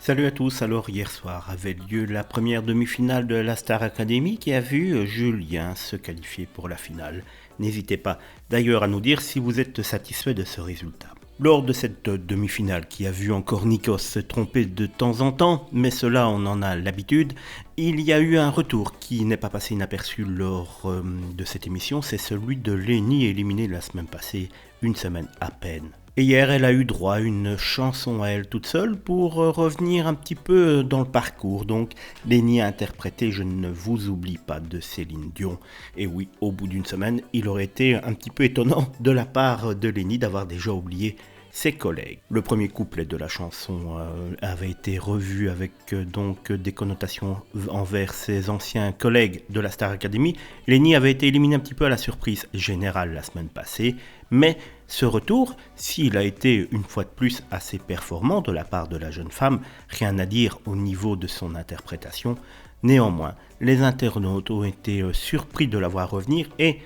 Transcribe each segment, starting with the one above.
Salut à tous, alors hier soir avait lieu la première demi-finale de la Star Academy qui a vu Julien se qualifier pour la finale. N'hésitez pas d'ailleurs à nous dire si vous êtes satisfait de ce résultat. Lors de cette demi-finale qui a vu encore Nikos se tromper de temps en temps, mais cela on en a l'habitude, il y a eu un retour qui n'est pas passé inaperçu lors de cette émission, c'est celui de Lénie éliminé la semaine passée, une semaine à peine. Et hier, elle a eu droit à une chanson à elle toute seule pour revenir un petit peu dans le parcours. Donc, Lénie a interprété Je ne vous oublie pas de Céline Dion. Et oui, au bout d'une semaine, il aurait été un petit peu étonnant de la part de Lénie d'avoir déjà oublié ses collègues. Le premier couplet de la chanson avait été revu avec donc des connotations envers ses anciens collègues de la Star Academy. Lénie avait été éliminé un petit peu à la surprise générale la semaine passée, mais ce retour, s'il a été une fois de plus assez performant de la part de la jeune femme, rien à dire au niveau de son interprétation. Néanmoins, les internautes ont été surpris de la voir revenir et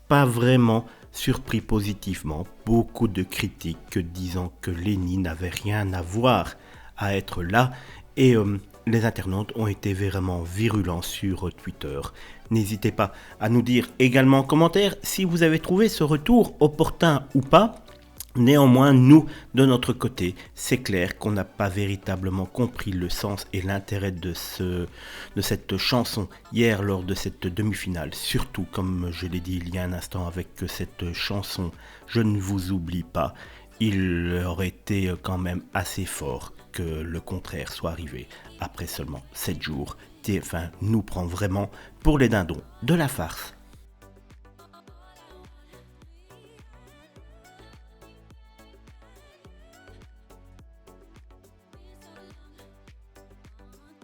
pas vraiment surpris positivement. Beaucoup de critiques disant que Lénie n'avait rien à voir à être là et les internautes ont été vraiment virulents sur Twitter. N'hésitez pas à nous dire également en commentaire si vous avez trouvé ce retour opportun ou pas. Néanmoins, nous, de notre côté, c'est clair qu'on n'a pas véritablement compris le sens et l'intérêt de cette chanson hier lors de cette demi-finale. Surtout, comme je l'ai dit il y a un instant avec cette chanson « Je ne vous oublie pas », il aurait été quand même assez fort que le contraire soit arrivé après seulement 7 jours. TF1 nous prend vraiment pour les dindons de la farce.